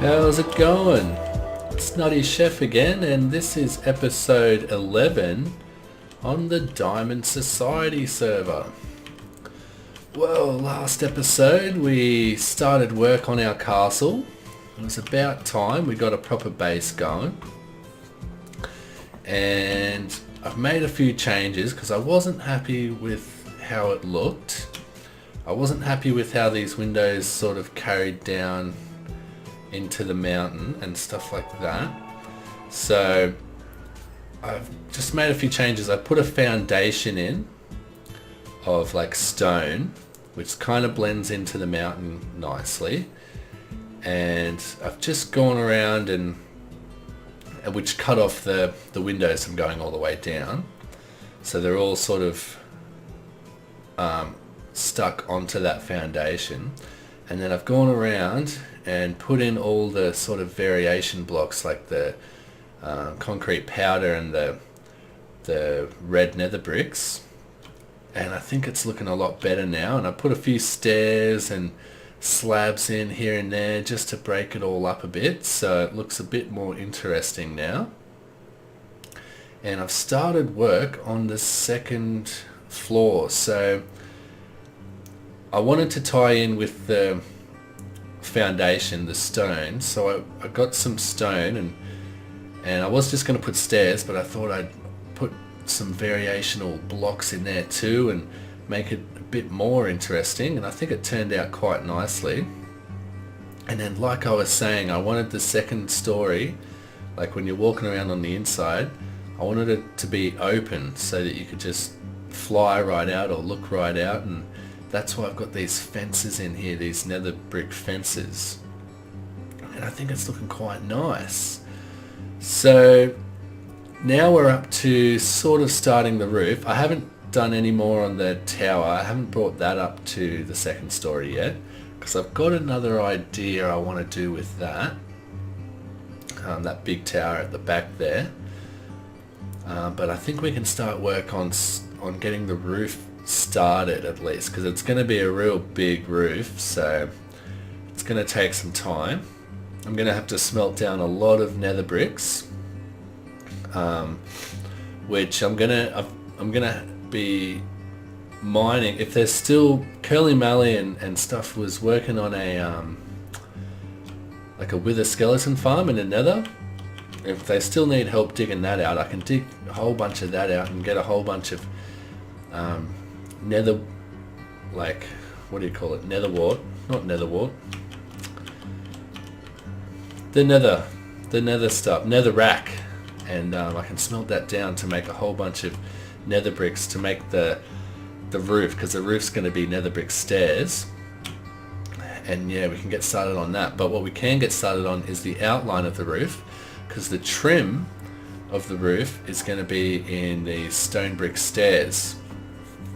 How's it going? It's NuttyChef again, and this is episode 11 on the Diamond Society server. Well, last episode we started work on our castle. It was about time we got a proper base going. And I've made a few changes because I wasn't happy with how it looked. I wasn't happy with how these windows sort of carried down into the mountain and stuff like that. So I've just made a few changes. I put a foundation in of like stone, which kind of blends into the mountain nicely. And I've just gone around and which cut off the windows from going all the way down. So they're all sort of stuck onto that foundation. And then I've gone around and put in all the sort of variation blocks like the concrete powder and the red nether bricks. And I think it's looking a lot better now. And I put a few stairs and slabs in here and there just to break it all up a bit, so it looks a bit more interesting now. And I've started work on the second floor, so I wanted to tie in with the foundation, the stone, so I got some stone and I was just going to put stairs, but I thought I'd put some variational blocks in there too and make it a bit more interesting, and I think it turned out quite nicely. And then, like I was saying, I wanted the second story, like when you're walking around on the inside, I wanted it to be open so that you could just fly right out or look right out, and that's why I've got these fences in here, these nether brick fences, and I think it's looking quite nice. So now we're up to sort of starting the roof. I haven't done any more on the tower. I haven't brought that up to the second story yet because I've got another idea I want to do with that. That big tower at the back there. But I think we can start work on getting the roof started at least, because it's going to be a real big roof, so it's going to take some time. I'm going to have to smelt down a lot of nether bricks, which I'm gonna be mining. If there's still Curly Mally and stuff was working on a like a wither skeleton farm in the nether. If they still need help digging that out, I can dig a whole bunch of that out and get a whole bunch of nether, like, what do you call it? Nether wart, not nether wart. The nether stuff, nether rack, and I can smelt that down to make a whole bunch of nether bricks to make the roof, because the roof's going to be nether brick stairs. And yeah, we can get started on that. But what we can get started on is the outline of the roof, because the trim of the roof is going to be in the stone brick stairs,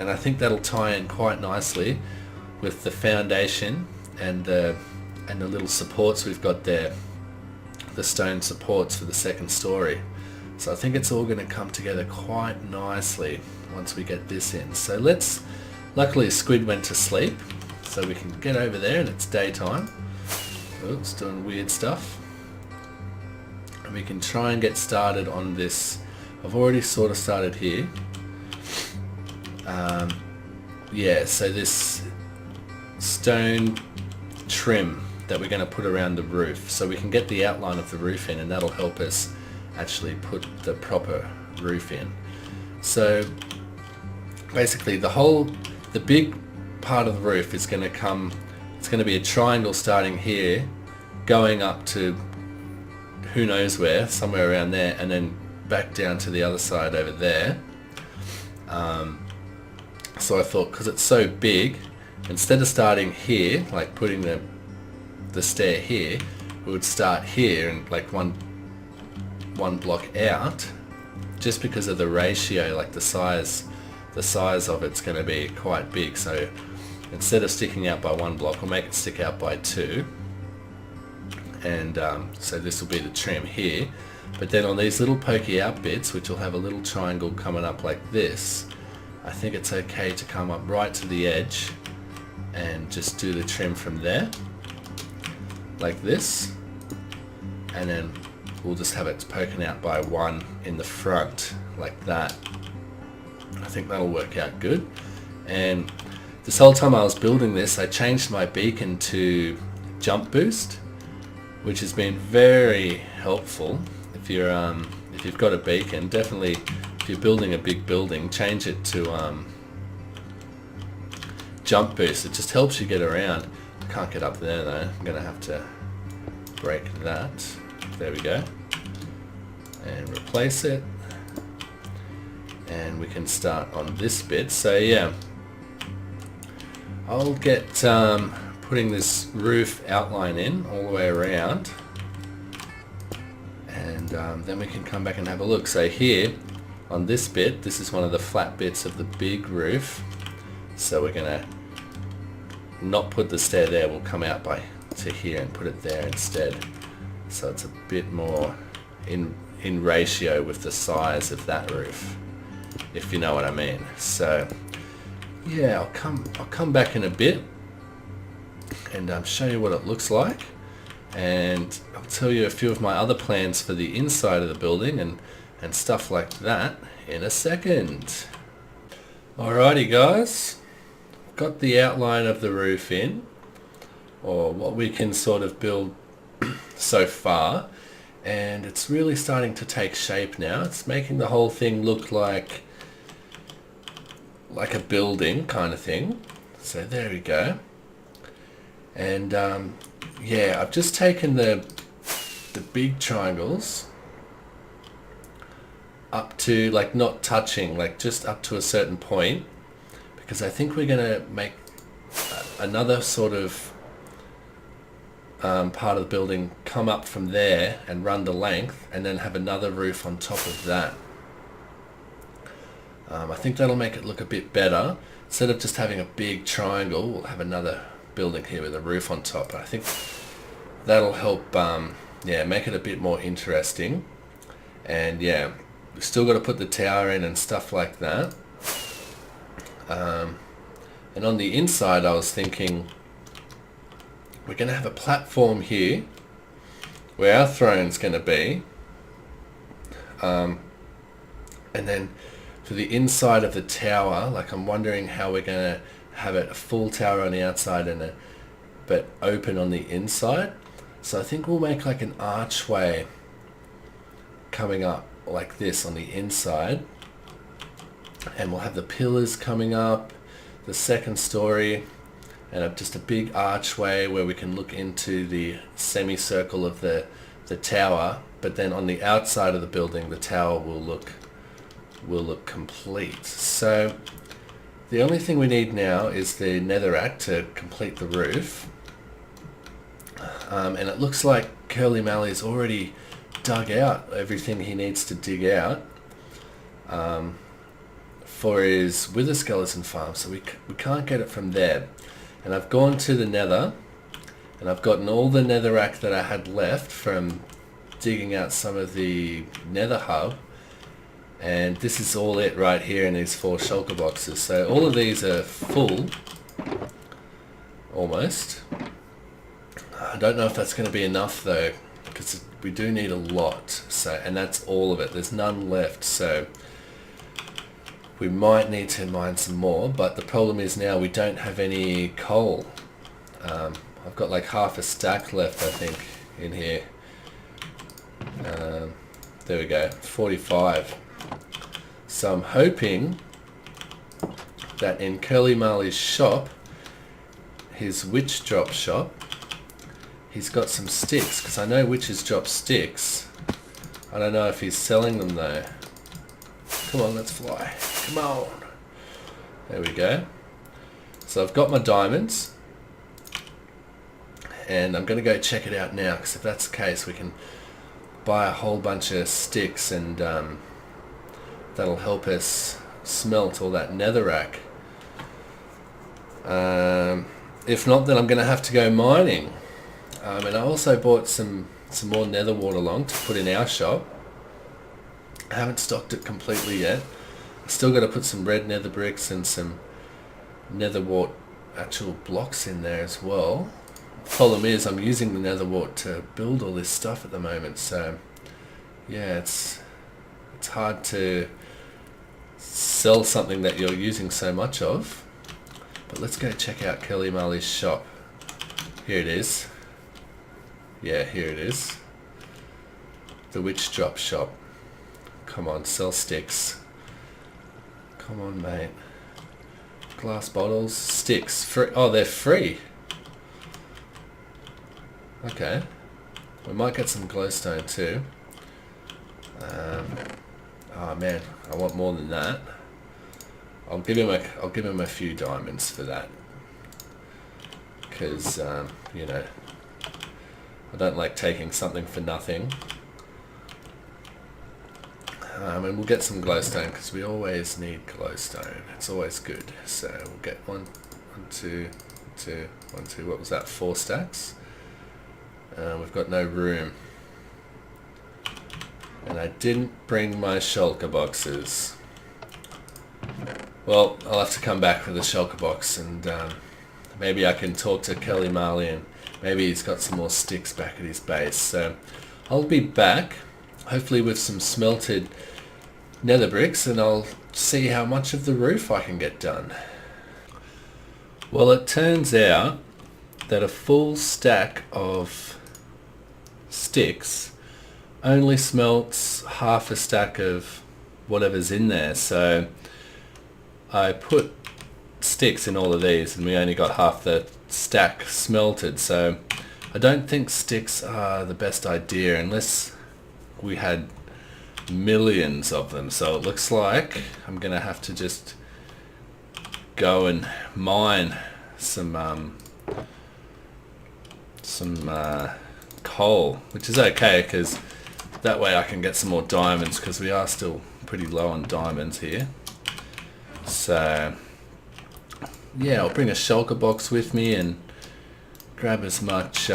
and I think that'll tie in quite nicely with the foundation and the little supports we've got there, the stone supports for the second story. So I think it's all going to come together quite nicely once we get this in. So luckily Squid went to sleep, so we can get over there and it's daytime. Oh, it's doing weird stuff. And we can try and get started on this. I've already sort of started here. Yeah, so this stone trim that we're going to put around the roof, so we can get the outline of the roof in, and that'll help us actually put the proper roof in. So basically the big part of the roof is going to come, it's going to be a triangle starting here, going up to who knows where, somewhere around there, and then back down to the other side over there. So I thought, because it's so big, instead of starting here, like putting the stair here, we would start here and like one block out, just because of the ratio, like the size of it's going to be quite big. So instead of sticking out by one block, we'll make it stick out by two. And so this will be the trim here, but then on these little pokey out bits, which will have a little triangle coming up like this, I think it's okay to come up right to the edge and just do the trim from there, like this. and then we'll just have it poking out by one in the front like that. I think that'll work out good. And this whole time I was building this, I changed my beacon to jump boost, which has been very helpful. If you've got a beacon, definitely if you're building a big building, change it to jump boost. It just helps you get around. I can't get up there though. I'm gonna have to break that. There we go. And replace it. And we can start on this bit. So yeah, I'll get putting this roof outline in all the way around, and then we can come back and have a look. So here on this bit, this is one of the flat bits of the big roof, so we're gonna not put the stair there, we'll come out to here and put it there instead, so it's a bit more in ratio with the size of that roof, if you know what I mean. So yeah, I'll come back in a bit and show you what it looks like, and I'll tell you a few of my other plans for the inside of the building and stuff like that in a second. Alrighty guys, got the outline of the roof in, or what we can sort of build so far, and it's really starting to take shape now. It's making the whole thing look like a building kind of thing. So there we go. And yeah, I've just taken the big triangles up to, like, not touching, like just up to a certain point, because I think we're gonna make another sort of part of the building come up from there and run the length, and then have another roof on top of that. I think that'll make it look a bit better. Instead of just having a big triangle, we'll have another building here with a roof on top. I think that'll help yeah, make it a bit more interesting. And yeah, we've still got to put the tower in and stuff like that. And on the inside I was thinking we're going to have a platform here where our throne's going to be, and then for the inside of the tower, like, I'm wondering how we're going to have it a full tower on the outside and but open on the inside. So I think we'll make like an archway coming up like this on the inside, and we'll have the pillars coming up the second story, and just a big archway where we can look into the semicircle of the tower. But then on the outside of the building, the tower will look complete. So the only thing we need now is the netherrack to complete the roof. And it looks like Curly Mally's already dug out everything he needs to dig out for his wither skeleton farm, so we can't get it from there. And I've gone to the nether, and I've gotten all the netherrack that I had left from digging out some of the nether hub, and this is all it right here in these 4 shulker boxes. So all of these are full, almost. I don't know if that's going to be enough though, because we do need a lot. So, and that's all of it, there's none left, so we might need to mine some more. But the problem is now we don't have any coal. I've got like half a stack left, I think, in here. There we go, 45. So I'm hoping that in Curly Marley's shop, his witch drop shop, he's got some sticks, because I know witches drop sticks. I don't know if he's selling them though. Come on, let's fly. Come on. There we go. So I've got my diamonds, and I'm going to go check it out now, because if that's the case, we can buy a whole bunch of sticks, and that'll help us smelt all that netherrack. If not, then I'm going to have to go mining. And I also bought some more nether wart along to put in our shop. I haven't stocked it completely yet. I still got to put some red nether bricks and some nether wart actual blocks in there as well Problem is, I'm using the nether wart to build all this stuff at the moment, so yeah, it's hard to sell something that you're using so much of. But let's go check out Kelly Marley's shop. Here it is. Yeah, here it is. The Witch Drop shop. Come on, sell sticks. Come on, mate. Glass bottles, sticks, free. Oh, they're free. Okay. We might get some glowstone too. Oh man, I want more than that. I'll give him a few diamonds for that. Because you know, I don't like taking something for nothing. And we'll get some glowstone because we always need glowstone. It's always good. So we'll get one, two. What was that? 4 stacks. We've got no room. And I didn't bring my shulker boxes. Well, I'll have to come back with a shulker box, and maybe I can talk to Kelly Marley, and maybe he's got some more sticks back at his base. So I'll be back, hopefully with some smelted nether bricks, and I'll see how much of the roof I can get done. Well, it turns out that a full stack of sticks only smelts half a stack of whatever's in there. So I put sticks in all of these and we only got half the stack smelted. So I don't think sticks are the best idea unless we had millions of them. So it looks like I'm gonna have to just go and mine some coal, which is okay because that way I can get some more diamonds, because we are still pretty low on diamonds here. So yeah, I'll bring a shulker box with me and grab as much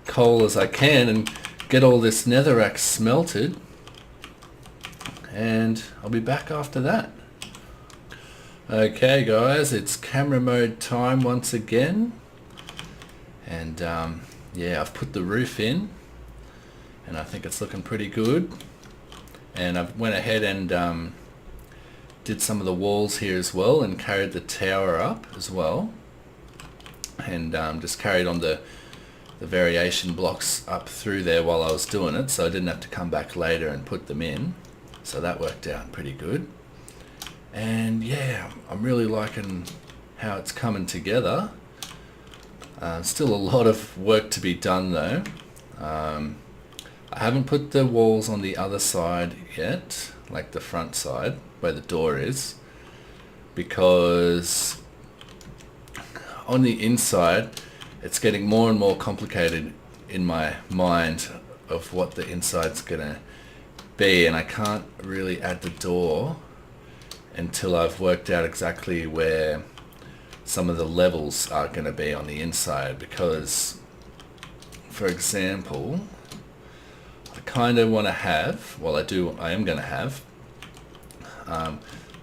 coal as I can and get all this netherrack smelted, and I'll be back after that. Okay guys, it's camera mode time once again, and yeah, I've put the roof in and I think it's looking pretty good, and I've went ahead and did some of the walls here as well and carried the tower up as well, and just carried on the variation blocks up through there while I was doing it, so I didn't have to come back later and put them in. So that worked out pretty good. And yeah, I'm really liking how it's coming together. Still a lot of work to be done though. I haven't put the walls on the other side yet, like the front side where the door is, because on the inside it's getting more and more complicated in my mind of what the inside's gonna be, and I can't really add the door until I've worked out exactly where some of the levels are going to be on the inside. Because, for example, I kind of want to have, well I am going to have,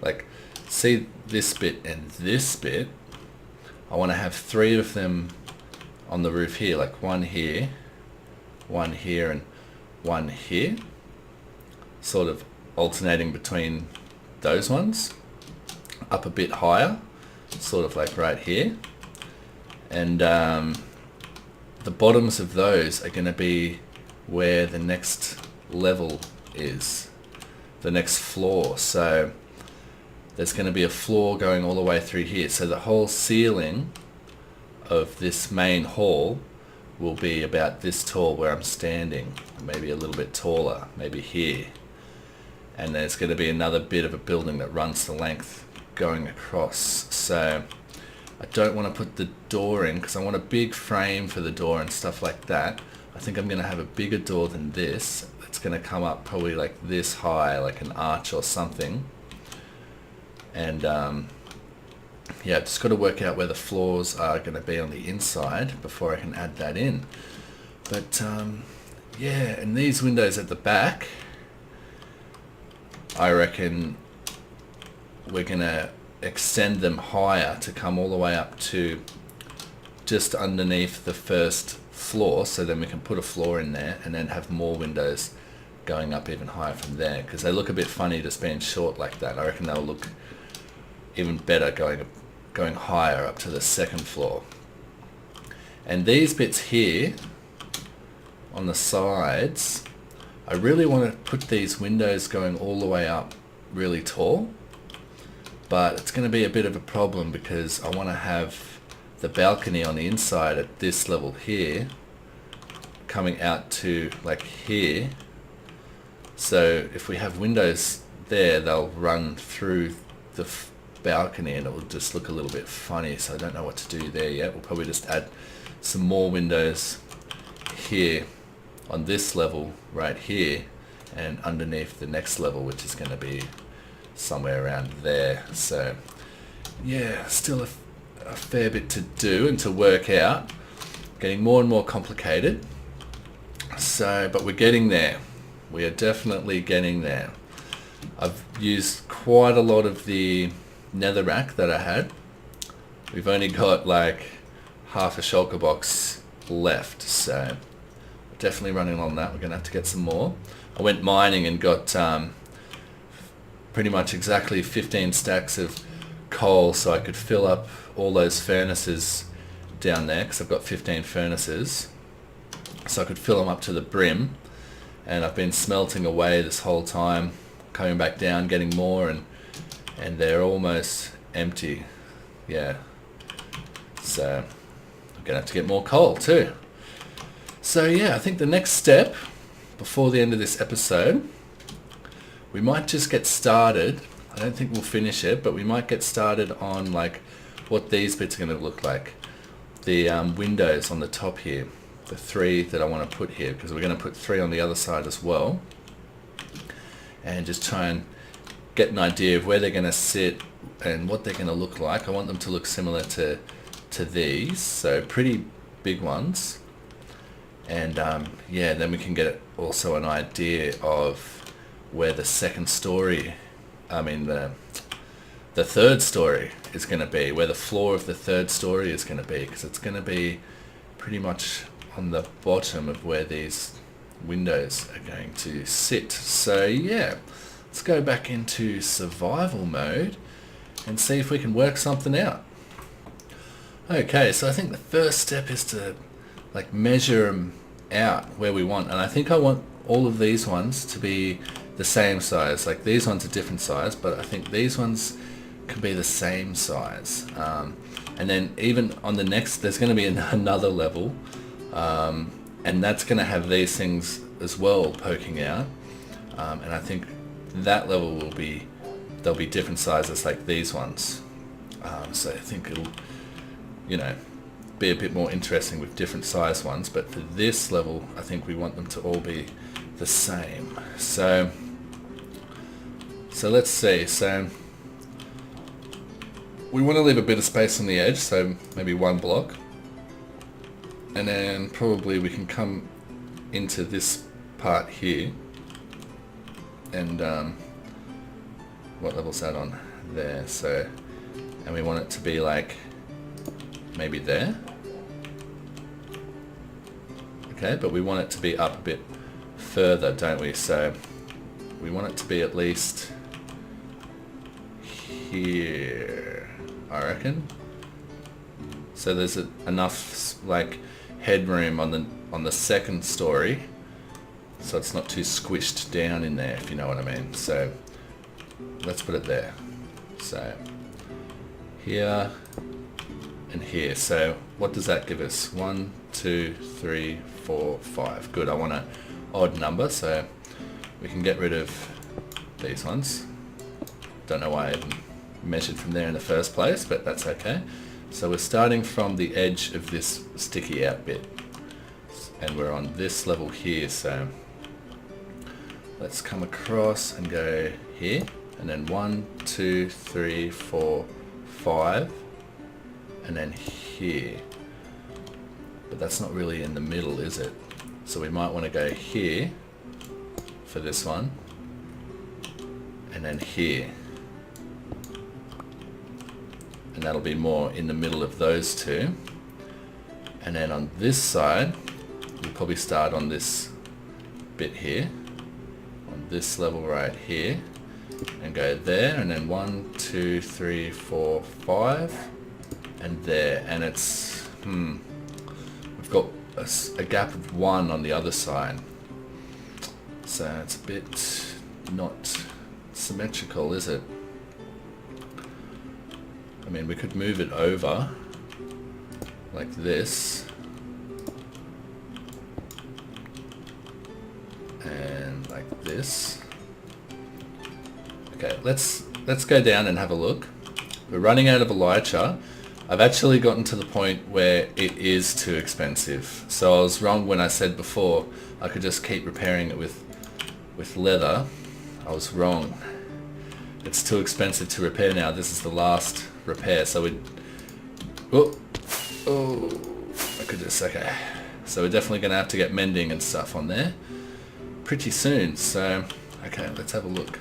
like, see this bit and this bit, I want to have 3 of them on the roof here, like one here, and one here, sort of alternating between those ones, up a bit higher, sort of like right here, and the bottoms of those are going to be where the next level is, the next floor. So there's going to be a floor going all the way through here, so the whole ceiling of this main hall will be about this tall where I'm standing, maybe a little bit taller, maybe here. And there's going to be another bit of a building that runs the length going across. So I don't want to put the door in because I want a big frame for the door and stuff like that. I think I'm going to have a bigger door than this. It's going to come up probably like this high, like an arch or something. And yeah, just got to work out where the floors are going to be on the inside before I can add that in. But yeah, and these windows at the back, I reckon we're going to extend them higher to come all the way up to just underneath the first floor, so then we can put a floor in there and then have more windows going up even higher from there, because they look a bit funny just being short like that. I reckon they'll look even better going higher up to the second floor. And these bits here on the sides, I really want to put these windows going all the way up really tall, but it's going to be a bit of a problem because I want to have the balcony on the inside at this level here coming out to like here. So if we have windows there, they'll run through the balcony and it will just look a little bit funny, so I don't know what to do there yet. We'll probably just add some more windows here on this level right here and underneath the next level, which is going to be somewhere around there. So yeah, still a fair bit to do and to work out, getting more and more complicated. So, but we're getting there. We are definitely getting there. I've used quite a lot of the netherrack that I had. We've only got like half a shulker box left, so we're definitely running on that. We're gonna have to get some more. I went mining and got pretty much exactly 15 stacks of coal so I could fill up all those furnaces down there, because I've got 15 furnaces, so I could fill them up to the brim. And I've been smelting away this whole time, coming back down, getting more, and they're almost empty. Yeah, so I'm gonna have to get more coal too. So yeah, I think the next step before the end of this episode, we might just get started. I don't think we'll finish it, but we might get started on like what these bits are going to look like. The windows on the top here, the 3 that I want to put here, because we're going to put 3 on the other side as well, and just try and get an idea of where they're going to sit and what they're going to look like. I want them to look similar to these, so pretty big ones. And yeah, then we can get also an idea of where the second story, I mean the third story is going to be, where the floor of the third story is going to be, because it's going to be pretty much on the bottom of where these windows are going to sit. So yeah, let's go back into survival mode and see if we can work something out. Okay, so I think the first step is to like measure them out where we want, and I think I want all of these ones to be the same size. Like these ones are different size, but I think these ones can be the same size. And then even on the next, there's going to be another level, and that's going to have these things as well poking out. And I think that level will be, there'll be different sizes like these ones. So I think it'll, you know, be a bit more interesting with different size ones. But for this level, I think we want them to all be the same. So let's see. So we want to leave a bit of space on the edge, so maybe 1 block, and then probably we can come into this part here, and what level's that on? There. So, and we want it to be like maybe there. Okay, but we want it to be up a bit further, don't we? So we want it to be at least here, I reckon. So there's enough like headroom on the second story, so it's not too squished down in there, if you know what I mean. So let's put it there. So here and here. So what does that give us? 1, 2, 3, 4, 5. Good. I want an odd number, so we can get rid of these ones. Don't know why I even measured from there in the first place, but that's okay. So we're starting from the edge of this sticky out bit, and we're on this level here. So let's come across and go here, and then 1, 2, 3, 4, 5, and then here. But that's not really in the middle, is it? So we might want to go here for this one, and then here. And that'll be more in the middle of those two. And then on this side, we'll probably start on this bit here, on this level right here, and go there, and then 1, 2, 3, 4, 5, and there. And it's, we've got a gap of 1 on the other side. So it's a bit not symmetrical, is it? I mean, we could move it over like this, and like this. Okay, let's go down and have a look. We're running out of elytra. I've actually gotten to the point where it is too expensive. So I was wrong when I said before I could just keep repairing it with leather. I was wrong. It's too expensive to repair now. This is the last repair. So I could just, okay. So we're definitely going to have to get mending and stuff on there pretty soon. So, okay, let's have a look.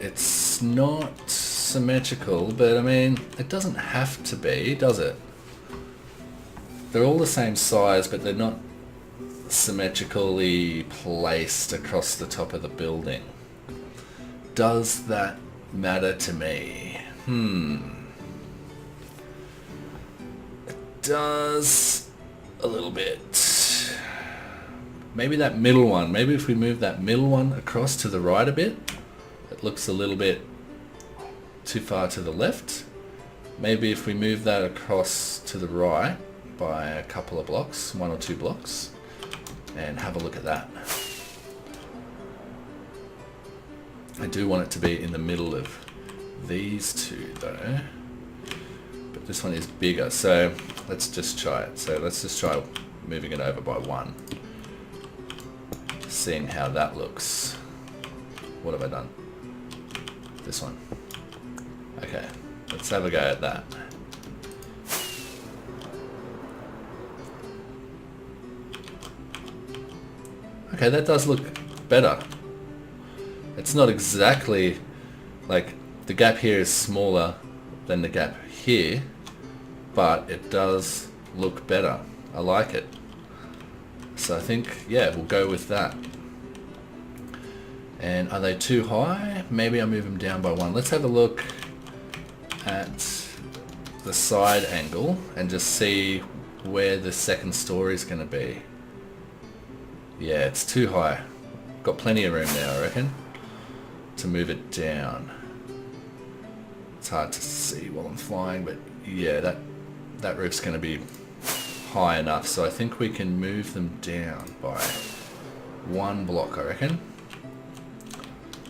It's not symmetrical, but I mean, it doesn't have to be, does it? They're all the same size, but they're not symmetrically placed across the top of the building. Does that matter to me? It does a little bit. Maybe that middle one. Maybe if we move that middle one across to the right a bit, it looks a little bit too far to the left. Maybe if we move that across to the right by a couple of blocks, 1 or 2 blocks, and have a look at that. I do want it to be in the middle of these two though, but this one is bigger, so let's just try it. So let's just try moving it over by 1, seeing how that looks. What have I done? This one. Okay, let's have a go at that. Okay, that does look better. It's not exactly like the gap here is smaller than the gap here, but it does look better. I like it. So I think, yeah, we'll go with that. And are they too high? Maybe I'll move them down by 1. Let's have a look at the side angle and just see where the second story is going to be. Yeah, it's too high. Got plenty of room there, I reckon, to move it down. It's hard to see while I'm flying, but yeah, that roof's going to be high enough, so I think we can move them down by 1 block, I reckon.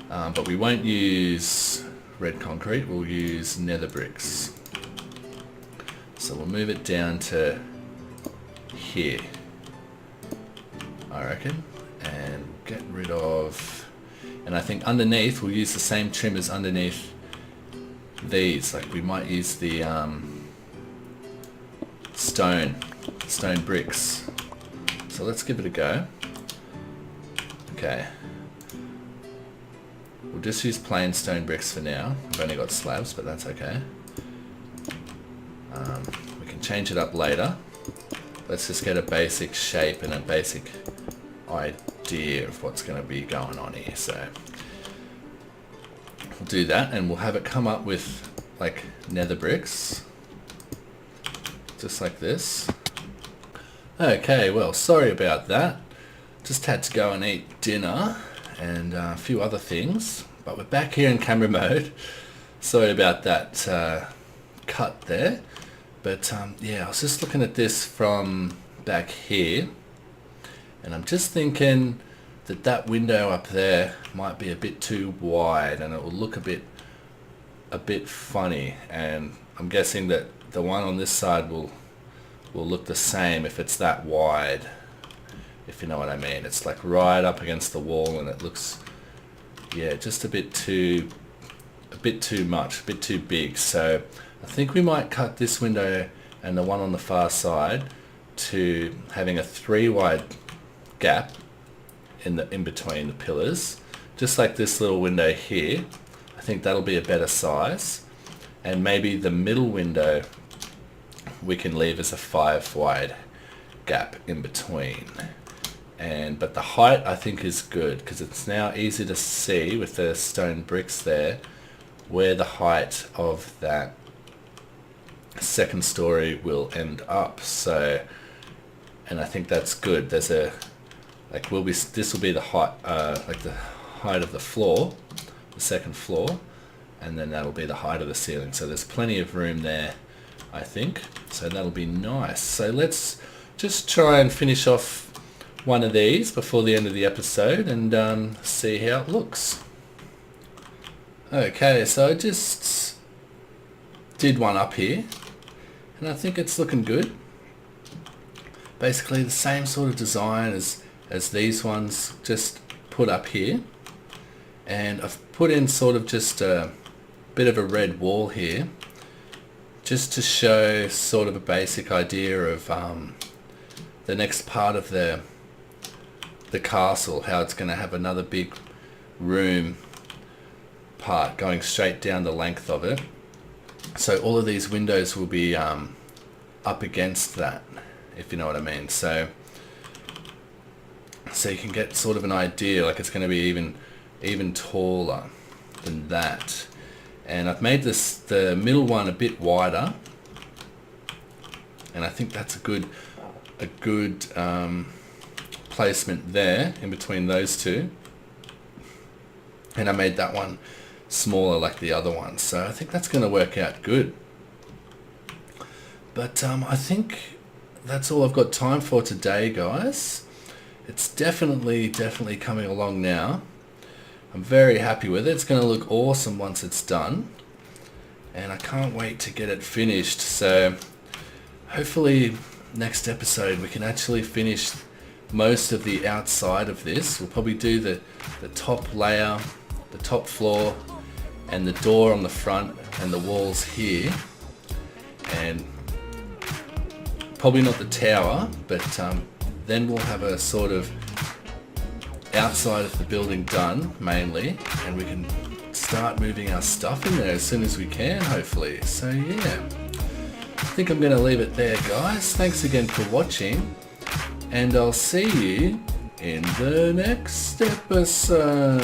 But we won't use red concrete, we'll use nether bricks. So we'll move it down to here, I reckon, and get rid of, and I think underneath we'll use the same trim as underneath these. Like we might use the stone bricks. So let's give it a go. Okay. We'll just use plain stone bricks for now. I've only got slabs, but that's okay. We can change it up later. Let's just get a basic shape and a basic idea of what's going to be going on here. So we'll do that, and we'll have it come up with like nether bricks, just like this. Okay, well, sorry about that. Just had to go and eat dinner and a few other things, but we're back here in camera mode. Sorry about that cut there, but yeah, I was just looking at this from back here, and I'm just thinking that that window up there might be a bit too wide, and it will look a bit funny. And I'm guessing that the one on this side will look the same if it's that wide, if you know what I mean. It's like right up against the wall, and it looks, yeah, just a bit too much, a bit too big. So I think we might cut this window and the one on the far side to having a 3 wide gap in between the pillars, just like this little window here. I think that'll be a better size, and maybe the middle window we can leave as a 5 wide gap in between. But the height I think is good because it's now easy to see with the stone bricks there where the height of that second story will end up. So, and I think that's good. There's a this will be the height, like the height of the floor, the second floor, and then that'll be the height of the ceiling. So there's plenty of room there, I think. So that'll be nice. So let's just try and finish off one of these before the end of the episode and see how it looks. Okay, so I just did one up here and I think it's looking good. Basically the same sort of design as these ones, just put up here, and I've put in sort of just a bit of a red wall here just to show sort of a basic idea of the next part of the castle, how it's going to have another big room part going straight down the length of it. So all of these windows will be up against that, if you know what I mean. So you can get sort of an idea, like it's going to be even taller than that. And I've made the middle one a bit wider, and I think that's a good placement there in between those two. And I made that one smaller like the other one, so I think that's going to work out good. But I think that's all I've got time for today, guys. It's definitely coming along now. I'm very happy with it. It's going to look awesome once it's done, and I can't wait to get it finished. So hopefully next episode we can actually finish most of the outside of this. We'll probably do the top layer, the top floor, and the door on the front and the walls here, and probably not the tower, but then we'll have a sort of outside of the building done mainly, and we can start moving our stuff in there as soon as we can, hopefully. So yeah, I think I'm going to leave it there, guys. Thanks again for watching, and I'll see you in the next episode.